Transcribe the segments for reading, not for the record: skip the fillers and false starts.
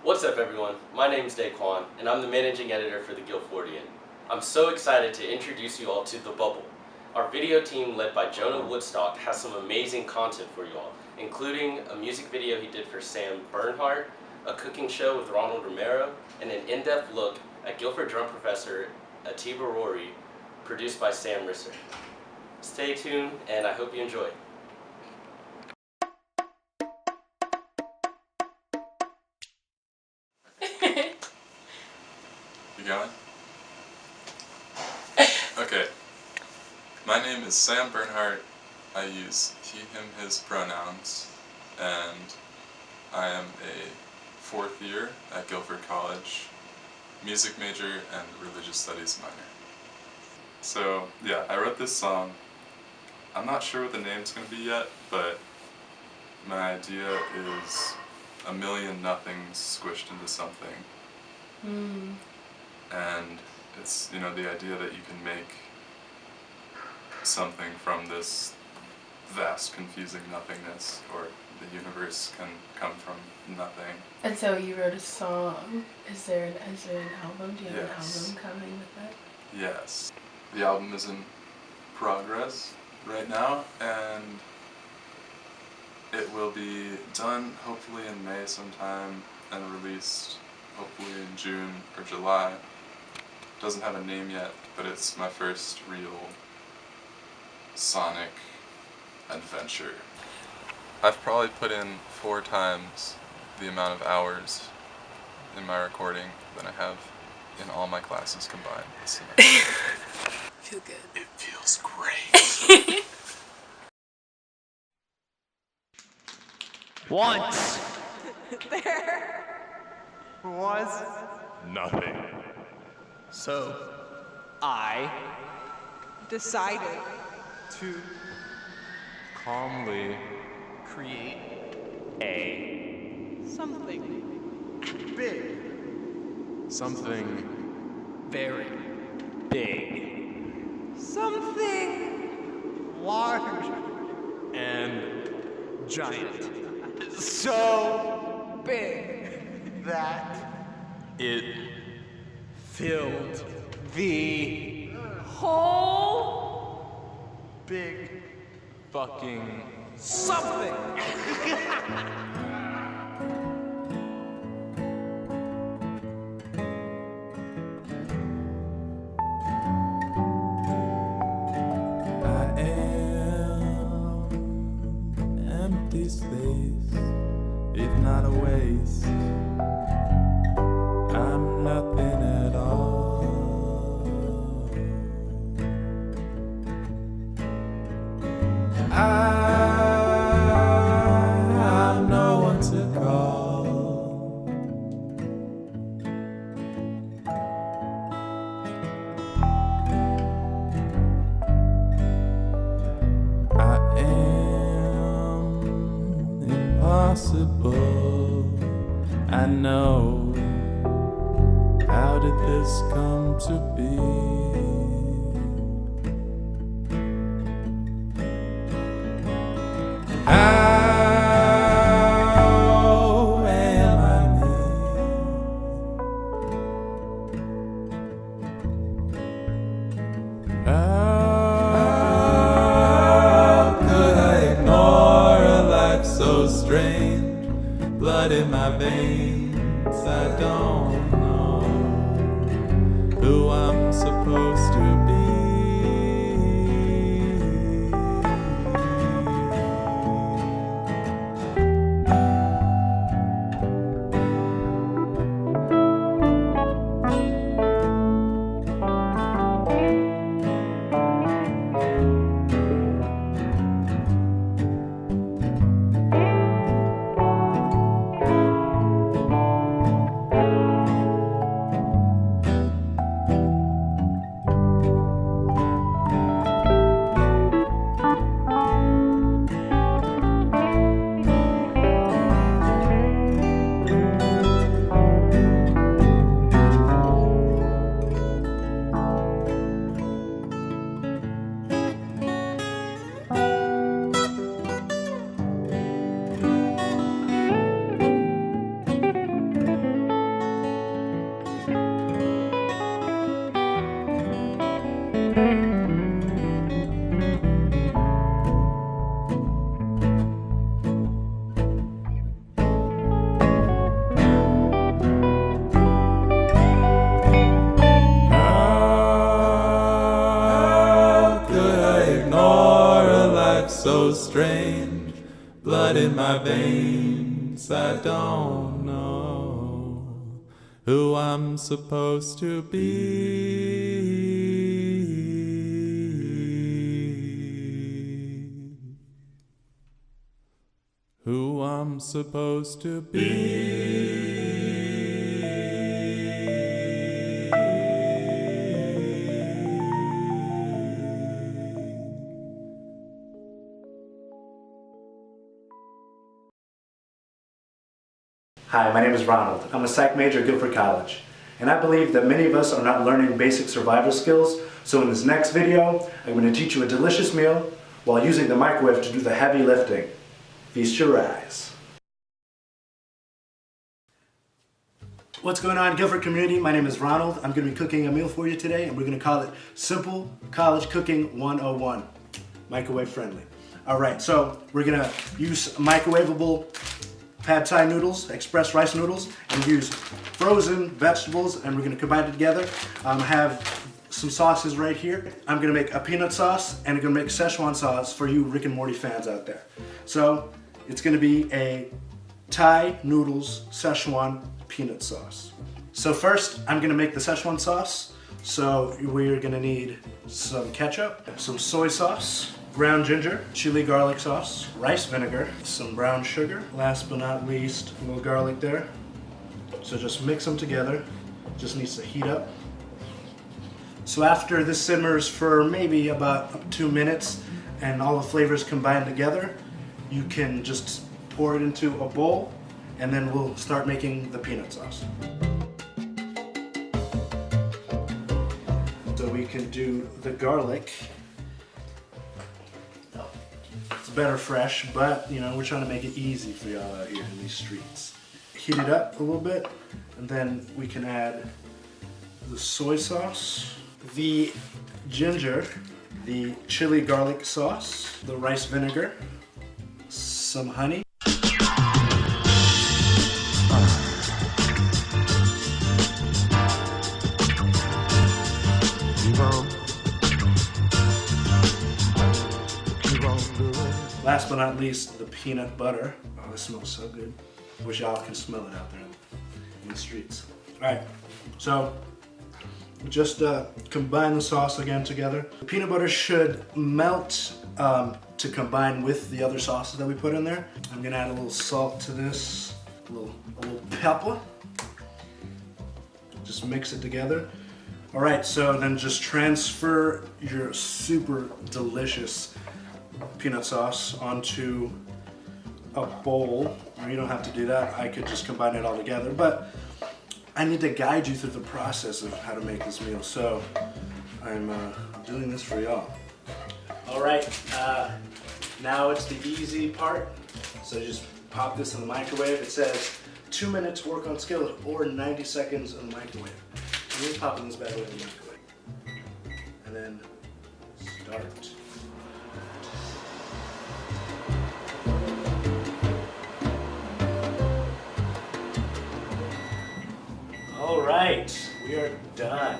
What's up everyone, my name's Daquan and I'm the managing editor for the Guilfordian. I'm so excited to introduce you all to The Bubble. Our video team led by Jonah Woodstock has some amazing content for you all, including a music video he did for Sam Bernhardt, a cooking show with Ronald Romero, and an in-depth look at Guilford drum professor Atiba Rory, produced by Sam Risser. Stay tuned and I hope you enjoy. You going? Okay. My name is Sam Bernhardt. I use he, him, his pronouns, and I am a fourth year at Guilford College, music major and religious studies minor. So yeah, I wrote this song. I'm not sure what the name's going to be yet, but my idea is a million nothings squished into something. And it's, you know, the idea that you can make something from this vast, confusing nothingness, or the universe can come from nothing. And so you wrote a song. Is there an album? Do you have an Yes. album coming with that? Yes. The album is in progress right now, and it will be done hopefully in May sometime and released hopefully in June or July. Doesn't have a name yet, but it's my first real sonic adventure. I've probably put in 4 times the amount of hours in my recording than I have in all my classes combined this semester. Feel good. It feels great. Once there was nothing. So I decided to calmly create a something big, something very big, something large, and giant. So big that it filled the whole big fucking something. I am empty space, if not a waste. I'm nothing at all. I'm no one to call. I am impossible. I know. How did this come to be? How am I me? How could I ignore a life so strange? Blood in my veins, I don't know who I'm supposed to be. strange. Blood in my veins, I don't know who I'm supposed to be. Who I'm supposed to be. Hi, my name is Ronald. I'm a psych major at Guilford College, and I believe that many of us are not learning basic survival skills, so in this next video, I'm going to teach you a delicious meal while using the microwave to do the heavy lifting. Feast your eyes. What's going on, Guilford community? My name is Ronald. I'm going to be cooking a meal for you today, and we're going to call it Simple College Cooking 101. Microwave friendly. Alright, so we're going to use microwavable pad thai noodles, express rice noodles, and use frozen vegetables, and we're going to combine it together. I have some sauces right here. I'm going to make a peanut sauce, and I'm going to make Szechuan sauce for you Rick and Morty fans out there. So it's going to be a Thai noodles Szechuan peanut sauce. So first, I'm going to make the Szechuan sauce. So we're going to need some ketchup, some soy sauce, ground ginger, chili garlic sauce, rice vinegar, some brown sugar, last but not least, a little garlic there. So just mix them together. Just needs to heat up. So after this simmers for maybe about 2 minutes and all the flavors combine together, you can just pour it into a bowl and then we'll start making the peanut sauce. So we can do the garlic. It's better fresh, but you know, we're trying to make it easy for y'all out here in these streets. Heat it up a little bit, and then we can add the soy sauce, the ginger, the chili garlic sauce, the rice vinegar, some honey. Last but not least, the peanut butter. Oh, this smells so good. I wish y'all can smell it out there in the streets. All right, so just combine the sauce again together. The peanut butter should melt to combine with the other sauces that we put in there. I'm gonna add a little salt to this, a little pepper. Just mix it together. All right, so then just transfer your super delicious peanut sauce onto a bowl. Or you don't have to do that. I could just combine it all together, but I need to guide you through the process of how to make this meal, so I'm doing this for y'all. All right, now it's the easy part. So just pop this in the microwave. It says 2 minutes work on skillet or 90 seconds in the microwave. I'm just popping this bad boy in the microwave. And then start. All right, we are done.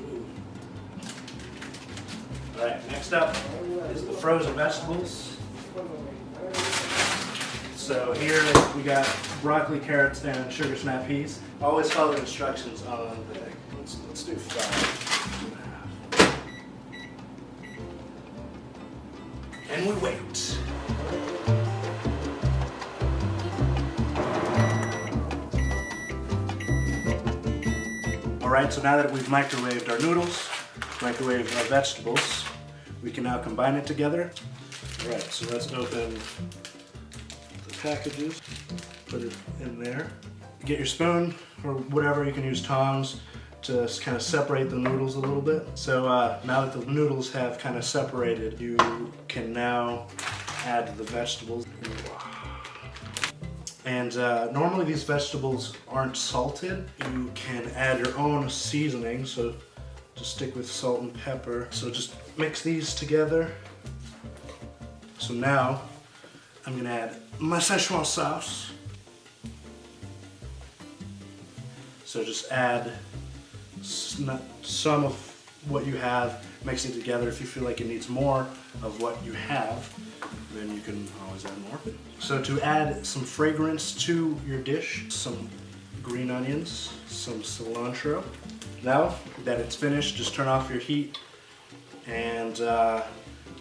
Ooh. All right, next up is the frozen vegetables. So here we got broccoli, carrots, and sugar snap peas. Always follow the instructions on the thing. Let's do 5.5. And we wait. All right, so now that we've microwaved our noodles, microwaved our vegetables, we can now combine it together. All right, so let's open the packages, put it in there. Get your spoon or whatever, you can use tongs to kind of separate the noodles a little bit. So now that the noodles have kind of separated, you can now add the vegetables. And normally these vegetables aren't salted. You can add your own seasoning, so just stick with salt and pepper. So just mix these together. So now I'm gonna add my Szechuan sauce. So just add some of what you have, mix it together. If you feel like it needs more of what you have, then you can always add more. So to add some fragrance to your dish, some green onions, some cilantro. Now that it's finished, just turn off your heat and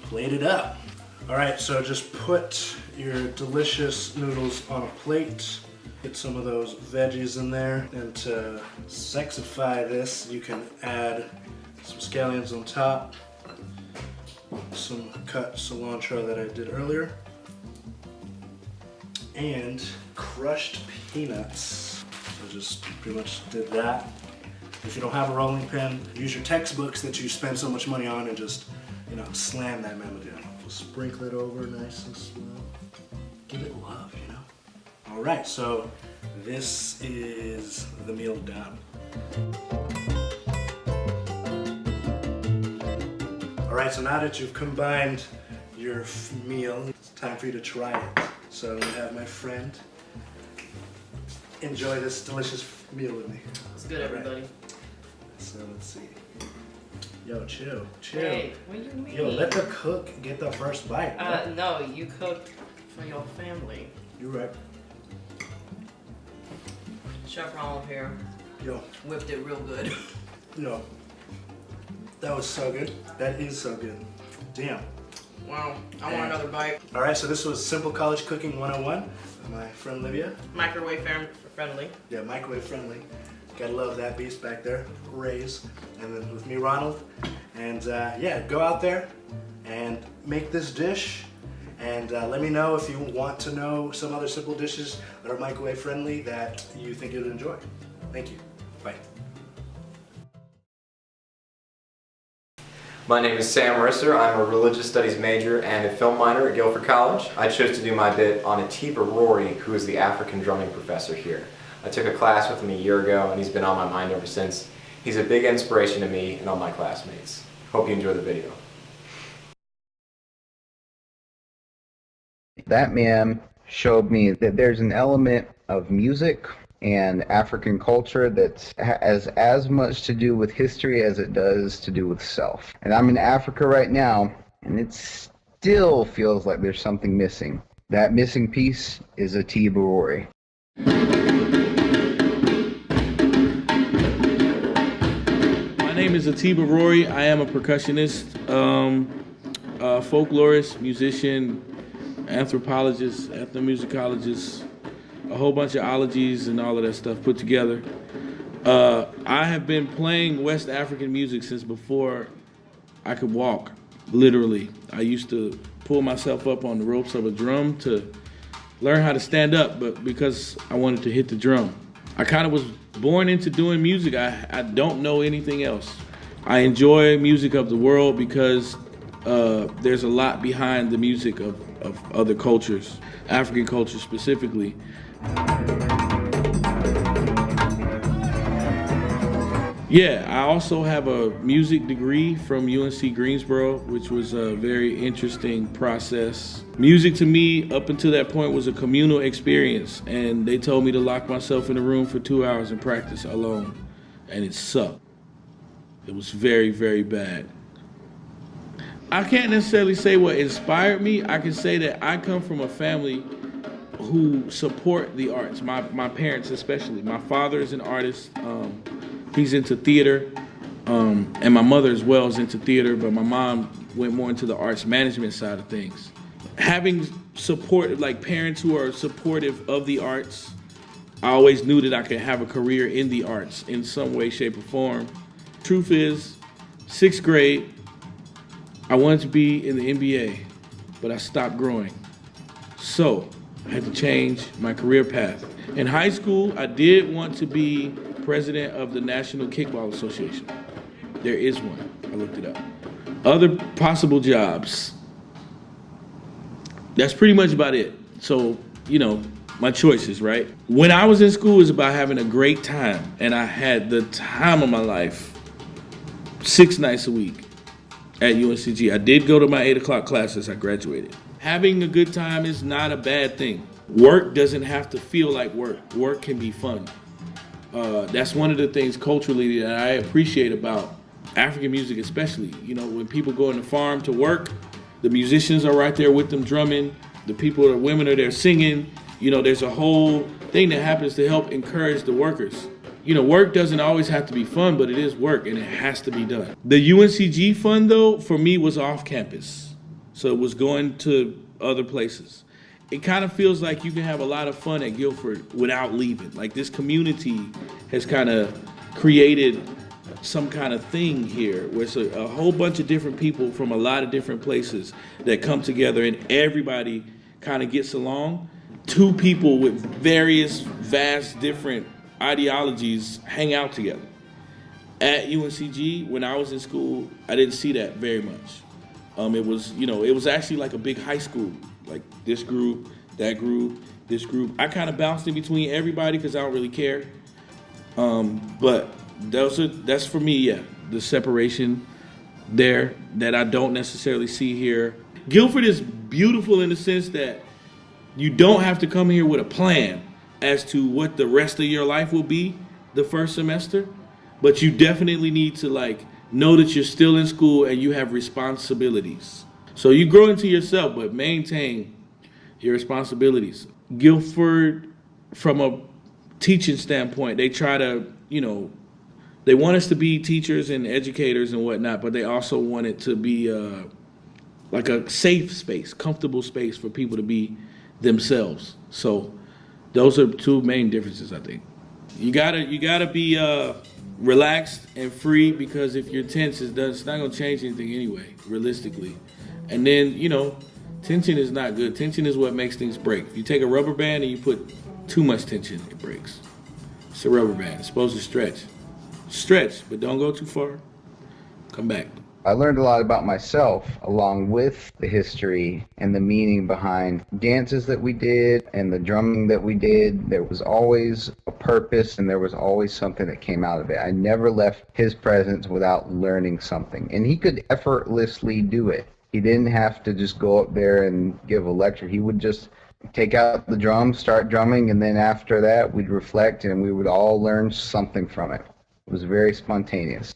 plate it up. All right, so just put your delicious noodles on a plate. Get some of those veggies in there. And to sexify this, you can add some scallions on top, some cut cilantro that I did earlier, and crushed peanuts. So just pretty much did that. If you don't have a rolling pin, use your textbooks that you spend so much money on and just, slam that memo down. Just sprinkle it over nice and slow. Give it love, All right, so this is the meal done. All right, so now that you've combined your meal, it's time for you to try it. So I'm gonna have my friend enjoy this delicious meal with me. It's good, everybody. So let's see. Yo, chill. Hey, what do you mean? Yo, let the cook get the first bite. No, you cook for your family. You're right. Chef Ronald here. Yo. Whipped it real good. Yo. That was so good. That is so good. Damn. Wow, I want another bite. All right, so this was Simple College Cooking 101 with my friend Livia. Microwave friendly. Yeah, microwave friendly. Gotta love that beast back there, Ray's. And then with me, Ronald. And yeah, go out there and make this dish. And let me know if you want to know some other simple dishes that are microwave friendly that you think you'd enjoy. Thank you. Bye. My name is Sam Risser. I'm a religious studies major and a film minor at Guilford College. I chose to do my bit on Atiba Rory, who is the African drumming professor here. I took a class with him a year ago and he's been on my mind ever since. He's a big inspiration to me and all my classmates. Hope you enjoy the video. That man showed me that there's an element of music and African culture that has as much to do with history as it does to do with self. And I'm in Africa right now, and it still feels like there's something missing. That missing piece is Atiba Rory. My name is Atiba Rory. I am a percussionist, folklorist, musician, anthropologist, ethnomusicologist, a whole bunch of ologies and all of that stuff put together. I have been playing West African music since before I could walk, literally. I used to pull myself up on the ropes of a drum to learn how to stand up, but because I wanted to hit the drum. I kind of was born into doing music. I don't know anything else. I enjoy music of the world because there's a lot behind the music of other cultures, African culture specifically. Yeah, I also have a music degree from UNC Greensboro, which was a very interesting process. Music to me, up until that point, was a communal experience, and they told me to lock myself in a room for 2 hours and practice alone, and it sucked. It was very, very bad. I can't necessarily say what inspired me. I can say that I come from a family who support the arts, my parents especially. My father is an artist. He's into theater, and my mother as well is into theater, but my mom went more into the arts management side of things. Having support, like parents who are supportive of the arts, I always knew that I could have a career in the arts in some way, shape, or form. Truth is, 6th grade, I wanted to be in the NBA, but I stopped growing. So I had to change my career path. In high school, I did want to be president of the National Kickball Association. There is one. I looked it up. Other possible jobs. That's pretty much about it. So, my choices, right? When I was in school, it was about having a great time, and I had the time of my life 6 nights a week at UNCG. I did go to my 8 o'clock classes. I graduated. Having a good time is not a bad thing. Work doesn't have to feel like work. Work can be fun. That's one of the things culturally that I appreciate about African music especially. You know, when people go in the farm to work, the musicians are right there with them drumming. The people, the women are there singing. You know, there's a whole thing that happens to help encourage the workers. You know, work doesn't always have to be fun, but it is work and it has to be done. The UNCG fun though, for me was off campus. So it was going to other places. It kind of feels like you can have a lot of fun at Guilford without leaving. Like this community has kind of created some kind of thing here where it's a whole bunch of different people from a lot of different places that come together and everybody kind of gets along. Two people with various vast different ideologies hang out together. At UNCG, when I was in school, I didn't see that very much. It was actually like a big high school, like this group, that group, this group. I kind of bounced in between everybody because I don't really care. But that's for me, yeah, the separation there that I don't necessarily see here. Guilford is beautiful in the sense that you don't have to come here with a plan as to what the rest of your life will be the first semester, but you definitely need to like know that you're still in school and you have responsibilities. So you grow into yourself, but maintain your responsibilities. Guilford, from a teaching standpoint, they try to, they want us to be teachers and educators and whatnot, but they also want it to be like a safe space, comfortable space for people to be themselves. So those are two main differences, I think. You gotta be relaxed and free, because if you're tense, it's not gonna change anything anyway, realistically. And then, tension is not good. Tension is what makes things break. If you take a rubber band and you put too much tension, it breaks. It's a rubber band. It's supposed to stretch. Stretch, but don't go too far. Come back. I learned a lot about myself along with the history and the meaning behind dances that we did and the drumming that we did. There was always a purpose and there was always something that came out of it. I never left his presence without learning something, and he could effortlessly do it. He didn't have to just go up there and give a lecture. He would just take out the drums, start drumming, and then after that we'd reflect and we would all learn something from it. It was very spontaneous.